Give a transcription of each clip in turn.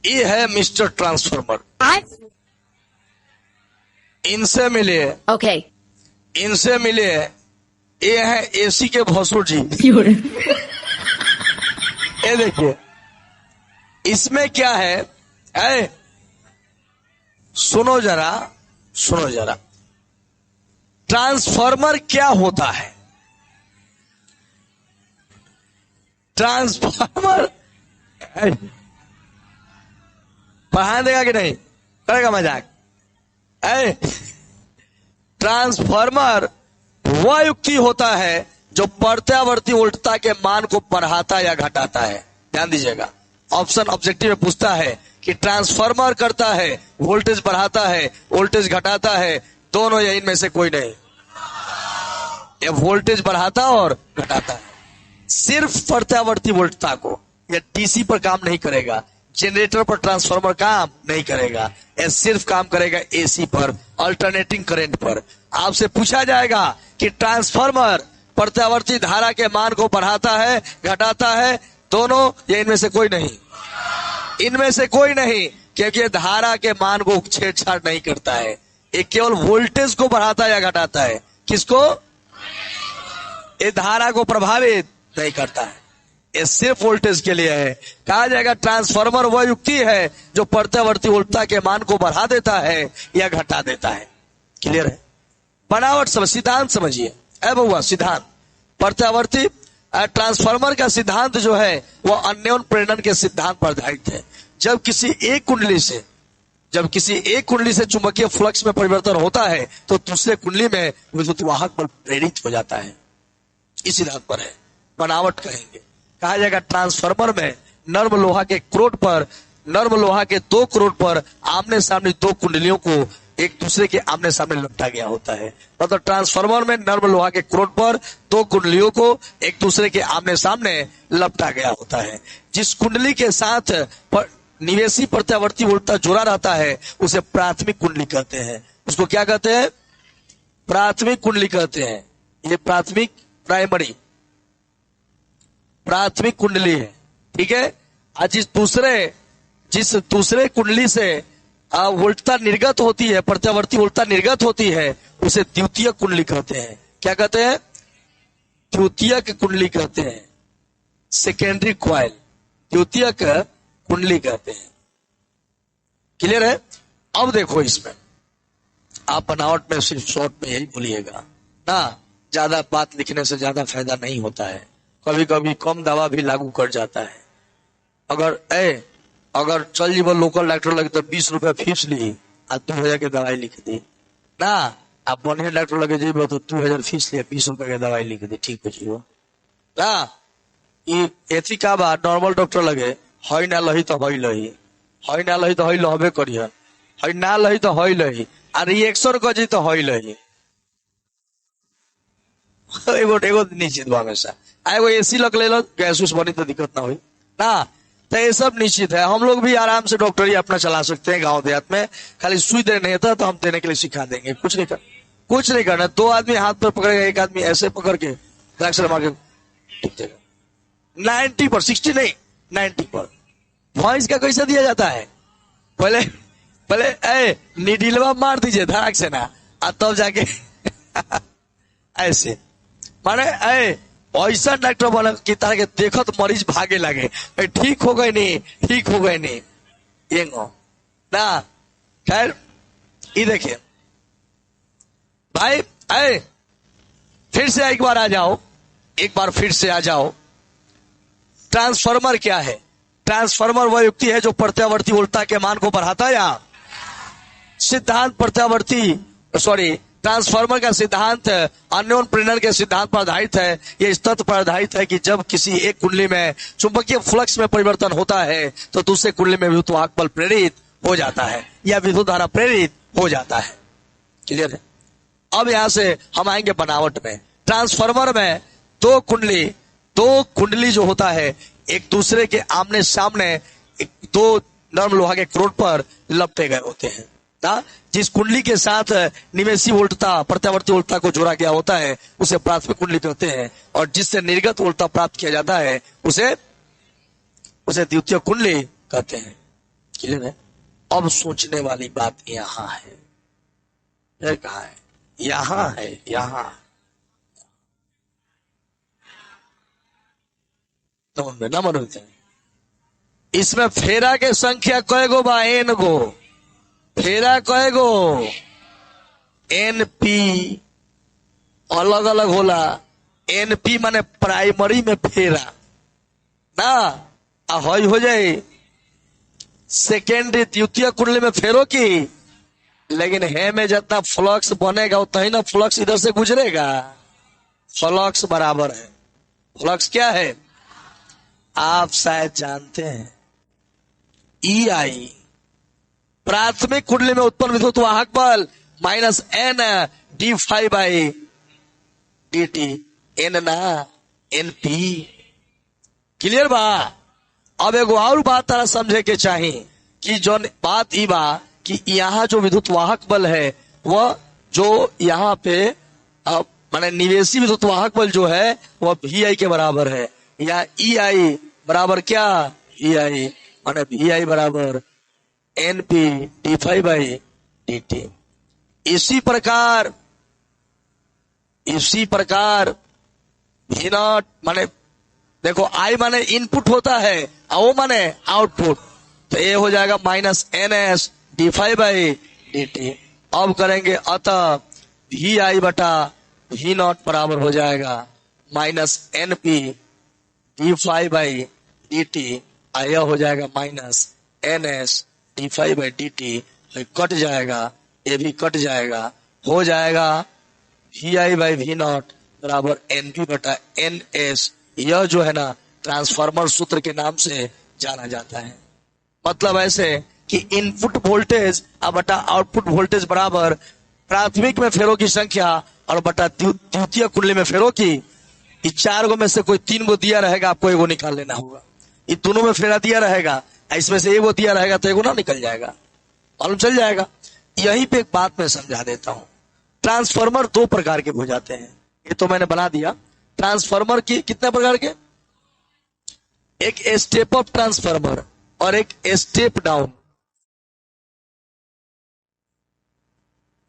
ये है mister transformer. इनसे मिले, Okay. इनसे मिले, ये है एसी के भसुर जी। ये देखिए इसमें क्या है, सुनो जरा, सुनो जरा, ट्रांसफार्मर क्या होता है। ट्रांसफार्मर पढ़ा देगा कि नहीं, करेगा मजाक। ट्रांसफार्मर वह युक्ति होता है जो प्रत्यावर्ती वोल्टता के मान को बढ़ाता या घटाता है। ध्यान दीजिएगा, ऑप्शन ऑब्जेक्टिव में पूछता है कि ट्रांसफार्मर करता है, वोल्टेज बढ़ाता है, वोल्टेज घटाता है, दोनों या इनमें से कोई नहीं। ये वोल्टेज बढ़ाता और घटाता है, सिर्फ प्रत्यावर्ती वोल्टता को। यह डीसी पर काम नहीं करेगा, जनरेटर पर ट्रांसफार्मर काम नहीं करेगा, यह सिर्फ काम करेगा एसी पर, अल्टरनेटिंग करंट पर। आपसे पूछा जाएगा कि ट्रांसफार्मर प्रत्यावर्ती धारा के मान को बढ़ाता है, घटाता है, दोनों या इनमें से कोई नहीं। इनमें से कोई नहीं, क्योंकि ये धारा के मान को छेड़छाड़ नहीं करता है, ये केवल वोल्टेज को बढ़ाता है या घटाता है। किसको? ये धारा को प्रभावित नहीं करता है, ये सिर्फ वोल्टेज के लिए है। कहा जाएगा ट्रांसफार्मर वह युक्ति है जो प्रत्यावर्ती वोल्टता के मान को बढ़ा देता है या घटा देता है। क्लियर है? बनावट समझ, सिद्धांत समझिए। बहुआ सिद्धांत, प्रत्यावर्ती ट्रांसफार्मर का सिद्धांत जो है वह अन्योन प्रेरण के सिद्धांत पर आधारित है। जब किसी एक कुंडली से चुंबकीय फ्लक्स में परिवर्तन होता है तो दूसरे कुंडली में विद्युत वाहक बल प्रेरित हो जाता है। इस सिद्धांत पर है, बनावट कहेंगे। कहा जाएगा ट्रांसफार्मर में नर्म लोहा के दो क्रोड पर आमने सामने दो कुंडलियों को एक दूसरे के आमने सामने लपटा गया होता है। मतलब ट्रांसफार्मर में नर्म लोहा के क्रोड पर दो कुंडलियों को एक दूसरे के आमने सामने लपटा गया होता है। जिस कुंडली के साथ निवेशी प्रत्यावर्ती वोल्टता जुड़ा रहता है उसे प्राथमिक कुंडली कहते हैं। उसको क्या कहते हैं? प्राथमिक कुंडली कहते हैं। ये प्राइमरी प्राथमिक कुंडली है, ठीक है। आज जिस दूसरे कुंडली से वोल्टता निर्गत होती है, प्रत्यावर्ती वोल्टता निर्गत होती है, उसे द्वितीयक कुंडली कहते हैं। क्या कहते हैं? द्वितीयक कुंडली कहते हैं, सेकेंडरी क्वाइल, द्वितीयक कुंडली कहते हैं। क्लियर है? अब देखो, इसमें आप बनावट में सिर्फ शॉर्ट में यही बोलिएगा ना, ज्यादा बात लिखने से ज्यादा फायदा नहीं होता है। कभी कभी कम दवा भी लागू कर जाता है। अगर चल जीवन लोकल डॉक्टर लगे तो 20 रुपया फीस ली और 2000 की दवाई लिख दी ना। आप बढ़िया डॉक्टर लगे जीव तो 2000 फीस लिया, 20 रुपया की दवाई लिख दी, ठीक हो जीव ना। एथी का बात नॉर्मल डॉक्टर लगे, हई ना लही तो हई लही, हई ना लही तो हई लहबे करिए, हई ना लही तो हई लही, और रिएक्शन कर जी तो हई लही। एगो निश्चित बा हमेशा, एगो एसी लग ले लो, गैस उस बनी तो दिक्कत ना हुई ना। तो ये सब निश्चित है। हम लोग भी आराम से डॉक्टरी अपना चला सकते हैं गांव देहात में। खाली सुई देने नहीं था तो हम देने के लिए सिखा देंगे, कुछ नहीं करना। 2 आदमी हाथ पर पकड़ेगा, एक आदमी ऐसे पकड़ के फ्रैक्चर मार के ठीक देगा। 90 पर, 60 नहीं 90 पर। वॉइस का कैसे दिया जाता है? पहले निडिलवा मार दीजिए धड़ाक से ना, तब जाके ऐसे माने ऐसा डॉक्टर बना कि तरह के देखो तो मरीज भागे लगे, ठीक हो गए नहीं ये ना। खैर ये देखिए भाई, फिर से एक बार फिर से आ जाओ। ट्रांसफार्मर क्या है? ट्रांसफार्मर वह युक्ति है जो प्रत्यावर्ती वोल्टता के मान को बढ़ाता है या ट्रांसफार्मर का सिद्धांत अन्योन प्रेरण के सिद्धांत पर आधारित है। यह इस तथ्य पर आधारित है कि जब किसी एक कुंडली में चुंबकीय फ्लक्स में परिवर्तन होता है तो दूसरे कुंडली में विद्युत वाहक बल प्रेरित हो जाता है या विद्युत धारा प्रेरित हो जाता है। क्लियर है? अब यहां से हम आएंगे बनावट में। ट्रांसफार्मर में दो कुंडली जो होता है एक दूसरे के आमने सामने दो नर्म लोहा के क्रोड पर लपटे गए होते हैं। जिस कुंडली के साथ निवेशी वोल्टता प्रत्यावर्ती वोल्टता को जोड़ा गया होता है उसे प्राथमिक कुंडली कहते हैं, और जिससे निर्गत वोल्टता प्राप्त किया जाता है उसे द्वितीय कुंडली कहते हैं। क्लियर है? अब सोचने वाली बात यहां है, ये कहा है, यहां है, यहां। तो ना मनोते इसमें फेरा के संख्या कय गो बा? एन गो। फेरा कय गो? एन पी अलग अलग होला। एन पी माने प्राइमरी में फेरा ना, हई हो जाए सेकेंडरी द्वितीय कुंडली में फेरो की, लेकिन है में जितना फ्लक्स बनेगा उतना ही ना फ्लक्स इधर से गुजरेगा। फ्लक्स बराबर है। फ्लक्स क्या है? आप शायद जानते हैं, ई आई प्राथमिक कुंडली में उत्पन्न विद्युत वाहक बल minus N D five by D T. N ना, एन पी। क्लियर बा? अब एगो और बात तारा समझे के चाहिए कि जो बात ही बा कि यहाँ जो विद्युत वाहक बल है वह जो यहाँ पे माने निवेशी विद्युत वाहक बल जो है वह वी आई के बराबर है। या ई आई बराबर क्या? ई आई माने वी आई बराबर N P D five by D T. इसी प्रकार वी नॉट माने देखो, आई माने इनपुट होता है और ओ माने आउटपुट, तो ये हो जाएगा minus N S D five by D T. अब करेंगे अतः वी आई बटा वी नॉट बराबर हो जाएगा minus N P D five by D T. यह हो जाएगा minus N S D five by D T. Cut जाएगा, ये भी कट जाएगा, हो जाएगा V I by V naught बराबर एन पी बटा एन एस। यह जो है ना ट्रांसफार्मर सूत्र के नाम से जाना जाता है। मतलब ऐसे कि इनपुट वोल्टेज और बटा आउटपुट वोल्टेज बराबर प्राथमिक में फेरों की संख्या और बटा द्वितीय कुंडली में फेरों की। इस 4 गो में से कोई 3 गो दिया रहेगा, आपको एगो निकाल लेना होगा। ये दोनों में फेरा दिया रहेगा, इसमें से एगो दिया रहेगा तो एगो ना निकल जाएगा, मालूम चल जाएगा। यहीं पे एक बात मैं समझा देता हूं। ट्रांसफार्मर 2 प्रकार के हो जाते हैं, ये तो मैंने बना दिया। ट्रांसफार्मर की कितने प्रकार के? एक स्टेप अप ट्रांसफार्मर और एक step down.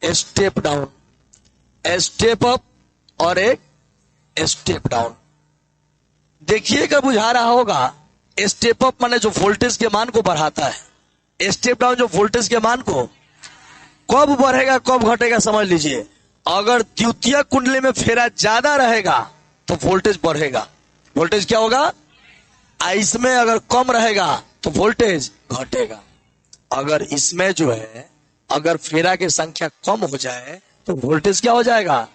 Step down, step up और एक स्टेप डाउन। देखिएगा बुझा रहा होगा। स्टेप अप माने जो वोल्टेज के मान को बढ़ाता है, स्टेप डाउन जो वोल्टेज के मान को कब बढ़ेगा कब घटेगा समझ लीजिए। अगर द्वितीय कुंडली में फेरा ज्यादा रहेगा तो वोल्टेज बढ़ेगा, वोल्टेज क्या होगा? इसमें अगर कम रहेगा तो वोल्टेज घटेगा। अगर इसमें जो है अगर फेरा की संख्या कम हो जाए तो वोल्टेज क्या हो जाएगा?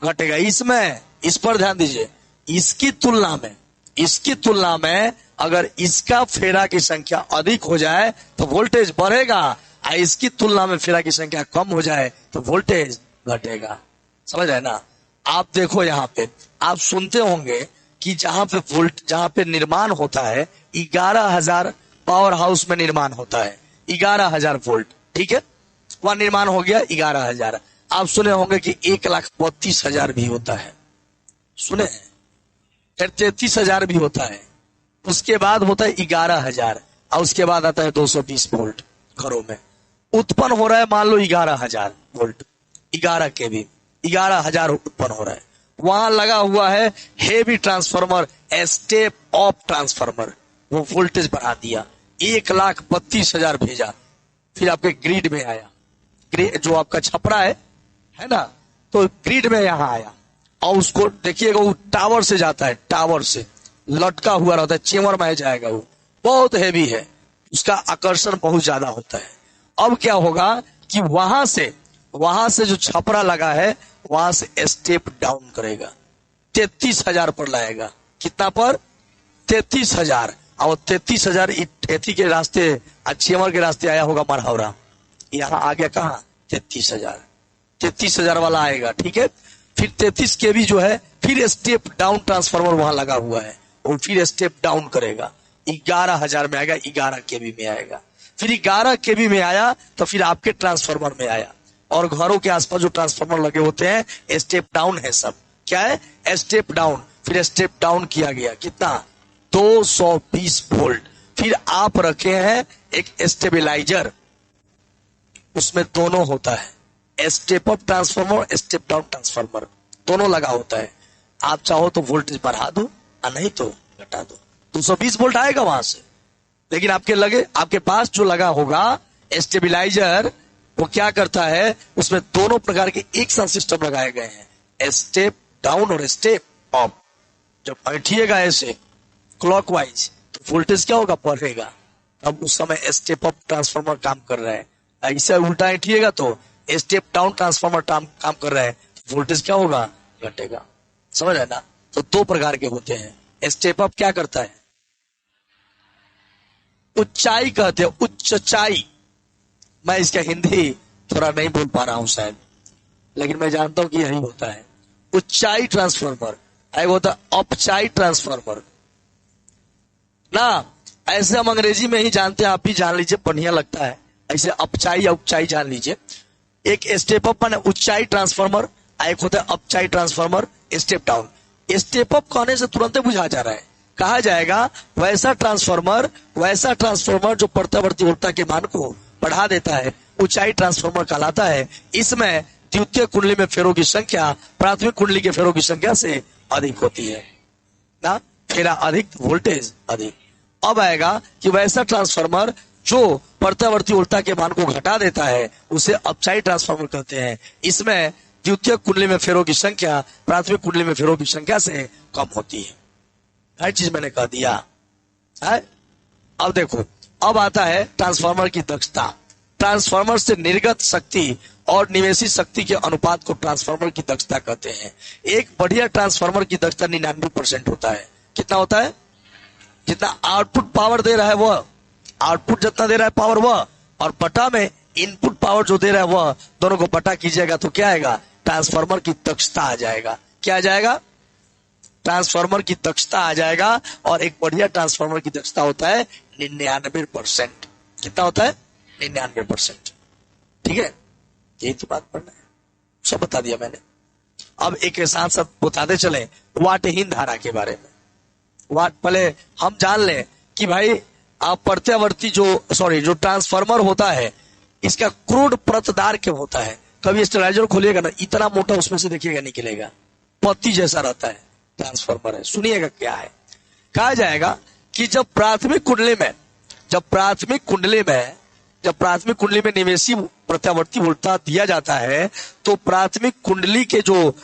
घटेगा। इसमें इस पर ध्यान दीजिए, इसकी तुलना में अगर इसका फेरा की संख्या अधिक हो जाए तो वोल्टेज बढ़ेगा, और इसकी तुलना में फेरा की संख्या कम हो जाए तो वोल्टेज घटेगा। समझ रहे ना? आप देखो यहाँ पे आप सुनते होंगे कि जहां पे निर्माण होता है 11,000 पावर हाउस में निर्माण होता है, 11,000 वोल्ट, ठीक है, वहां निर्माण हो गया 11,000। आप सुने होंगे कि 1,32,000 भी होता है, सुने हैं? फिर 33,000 भी होता है, उसके बाद होता है 11,000 और उसके बाद आता है 220 वोल्ट। घरों में उत्पन्न हो रहा है मान लो 11,000 वोल्ट, 11 के भी 11,000 उत्पन्न हो रहा है। वहां लगा हुआ है heavy transformer, step up transformer, वो वोल्टेज बढ़ा दिया, 1,32,000 भेजा, फिर आपके ग्रिड में आया, जो आपका छपरा है ना, तो ग्रिड में यहां आया और उसको देखिएगा वो टावर से जाता है, टावर से लटका हुआ रहता है, चेवर में जाएगा, वो बहुत हेवी है, उसका आकर्षण बहुत ज्यादा होता है। अब क्या होगा कि वहां से जो छपरा लगा है वहां से स्टेप डाउन करेगा, 33,000 पर लाएगा। कितना पर? 33,000। और 33,000 एथी के रास्ते चेवर के रास्ते आया होगा मरहौरा, यहाँ आ गया कहाँ? 33,000। 33,000 वाला आएगा, ठीक है। फिर 33 के भी जो है फिर स्टेप डाउन ट्रांसफार्मर वहां लगा हुआ है, और फिर स्टेप डाउन करेगा, 11,000 में आएगा, 11 केवी में आएगा। फिर 11 केवी में आया तो फिर आपके ट्रांसफार्मर में आया। और घरों के आसपास जो ट्रांसफार्मर लगे होते हैं स्टेप डाउन है सब। क्या है? Step down. फिर स्टेप डाउन किया गया, कितना? 220 वोल्ट। फिर आप रखे हैं एक स्टेबिलाईजर, उसमें दोनों होता है, step up transformer, step down transformer, दोनों लगा होता है। आप चाहो तो वोल्टेज बढ़ा दो और नहीं तो घटा दो, 220 वोल्ट आएगा वहां से। लेकिन आपके पास जो लगा होगा स्टेबिलाईजर, वो क्या करता है, उसमें दोनों प्रकार के एक साथ सिस्टम लगाए गए हैं, स्टेप डाउन और स्टेप अप। जब बैठिएगा ऐसे क्लॉकवाइज तो वोल्टेज क्या होगा, बढ़ेगा। अब उस समय स्टेप अप ट्रांसफार्मर काम कर रहा है। ऐसे उल्टा बैठिएगा तो स्टेप डाउन ट्रांसफार्मर काम कर रहा है, वोल्टेज क्या होगा, घटेगा। समझ आए ना? तो दो प्रकार के होते हैं। स्टेप अप क्या करता है, ऊंचाई कहते हैं, उच्चाई। मैं इसका हिंदी थोड़ा नहीं बोल पा रहा हूं शायद, लेकिन मैं जानता हूं कि यही होता है। ऊंचाई ट्रांसफार्मर, एक होता है अपचाई ट्रांसफार्मर ना। ऐसे हम अंग्रेजी में ही जानते हैं, आप ही जान लीजिए, बढ़िया लगता है। ऐसे अपचाई या उपचाई जान लीजिए। एक स्टेप अप माने ऊंचाई ट्रांसफार्मर, एक होता है अपचाई transformer, step down. Step up कहने से तुरंत बुझा जा रहा है, कहा जाएगा वैसा ट्रांसफार्मर जो प्रत्यावर्ती वोल्टता के मान को बढ़ा देता है, ऊंचाई ट्रांसफार्मर कहलाता है। इसमें द्वितीय कुंडली में फेरों की संख्या प्राथमिक कुंडली के फेरों की संख्या से अधिक होती है ना, फेरा अधिक, वोल्टेज अधिक। अब आएगा कि वैसा ट्रांसफार्मर जो प्रत्यावर्ती वोल्टता के मान को घटा देता है, उसे अपचाई ट्रांसफार्मर कहते हैं। इसमें द्वितीय कुंडली में फेरों की संख्या प्राथमिक कुंडली में फेरों की संख्या से कम होती है। हर चीज मैंने कह दिया है। अब देखो, अब आता है ट्रांसफार्मर की दक्षता। ट्रांसफार्मर से निर्गत शक्ति और निवेशित शक्ति के अनुपात को ट्रांसफार्मर की दक्षता कहते हैं। एक बढ़िया ट्रांसफार्मर की दक्षता 99% होता है। कितना होता है, जितना आउटपुट पावर दे रहा है वह, आउटपुट जितना दे रहा है पावर वह, और बटा में इनपुट पावर जो दे रहा है वह, दोनों को बटा कीजिएगा तो क्या आएगा, ट्रांसफार्मर की दक्षता आ जाएगा। क्या आ जाएगा, ट्रांसफार्मर की दक्षता आ जाएगा। और एक बढ़िया ट्रांसफार्मर की दक्षता होता है 99%। कितना होता है, 99%। ठीक है, यही तो बात पढ़ना है, सब बता दिया मैंने। अब एक के साथ साथ बताते चले वाटहीन धारा के बारे में। पहले हम जान लें कि भाई आप प्रत्यावर्ती जो ट्रांसफार्मर होता है, इसका क्रूड प्रतदार क्यों होता है। कभी स्टेबलाइजर खोलिएगा ना, इतना मोटा उसमें से देखिएगा निकलेगा, पत्ती जैसा रहता है, ट्रांसफार्मर है। सुनिएगा क्या है, कहा जाएगा कि जब प्राथमिक कुंडली में निवेशी प्रत्यावर्ती वोल्टता दिया जाता है, तो प्राथमिक कुंडली के जो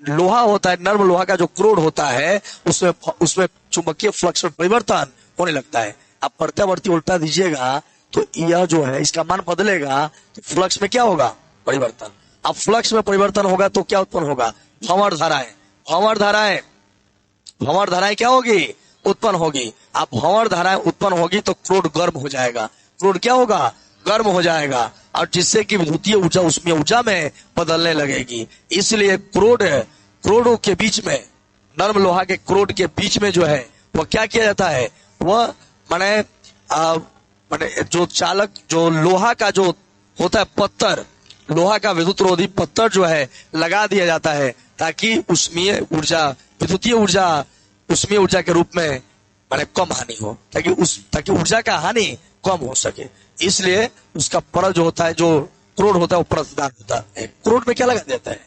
लोहा होता है, नर्म लोहा का जो क्रोड होता है, उसमें चुंबकीय फ्लक्स में परिवर्तन होने लगता है। आप प्रत्यावर्ती वोल्टता दीजिएगा तो यह जो है इसका मान बदलेगा, तो फ्लक्स में क्या होगा, परिवर्तन। अब फ्लक्स में परिवर्तन होगा तो क्या उत्पन्न होगा, भंवर धाराएं क्या होगी, उत्पन्न होगी। अब भंवर धाराएं उत्पन्न होगी तो क्रोड गर्म हो जाएगा, क्रोड क्या होगा, गर्म हो जाएगा, और जिससे कि विद्युतीय ऊर्जा उसमें ऊर्जा में बदलने लगेगी। इसलिए क्रोडों के बीच में, नर्म लोहा के क्रोड के बीच में जो है वह क्या किया जाता है, वह माने जो लोहा का जो होता है पत्थर, लोहा का विद्युत रोधी पत्थर जो है लगा दिया जाता है, ताकि उसमें ऊर्जा, विद्युतीय ऊर्जा उसमें ऊर्जा के रूप में माने कम हानि हो, ताकि ऊर्जा का हानि कम हो सके। इसलिए उसका परत जो होता है, जो क्रोड होता है, वो परतदार होता है। क्रोड में क्या लगा देता है,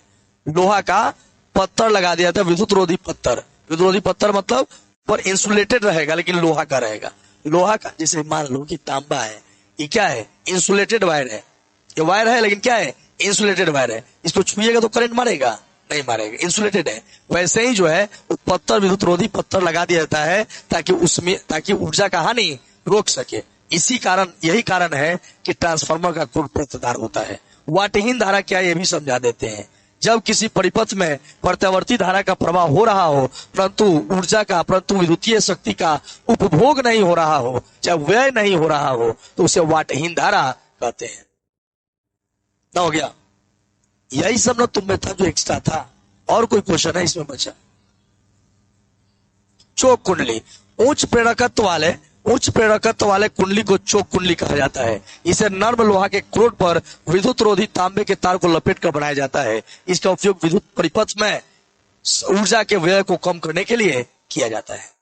लोहा का पत्थर लगा दिया जाता है, विद्युत रोधी पत्थर। विद्युत रोधी पत्थर मतलब पर इंसुलेटेड रहेगा, लेकिन लोहा का रहेगा। लोहा का, जैसे मान लो कि तांबा है, ये क्या है, इंसुलेटेड वायर है। ये वायर है लेकिन क्या है, इंसुलेटेड वायर है। इसको छुइएगा तो करंट मारेगा, नहीं मारेगा, इंसुलेटेड है। वैसे ही जो है पत्थर, विद्युत रोधी पत्थर लगा दिया जाता है ताकि ऊर्जा का हानि रोक सके। यही कारण है कि ट्रांसफार्मर का क्रोड प्रतदार होता है। वाटहीन धारा क्या, ये भी समझा देते हैं। जब किसी परिपथ में प्रत्यावर्ती धारा का प्रवाह हो रहा हो, परंतु विद्युतीय शक्ति का उपभोग नहीं हो रहा हो, चाहे व्यय नहीं हो रहा हो, तो उसे वाटहीन धारा कहते हैं। ना हो गया, यही सब ना तुम में था जो एक्स्ट्रा था। और कोई क्वेश्चन है इसमें बचा? चोक कुंडली, उच्च प्रेरकत्व वाले कुंडली को चोक कुंडली कहा जाता है। इसे नर्म लोहा के क्रोड पर विद्युत रोधी तांबे के तार को लपेट कर बनाया जाता है। इसका उपयोग विद्युत परिपथ में ऊर्जा के व्यय को कम करने के लिए किया जाता है।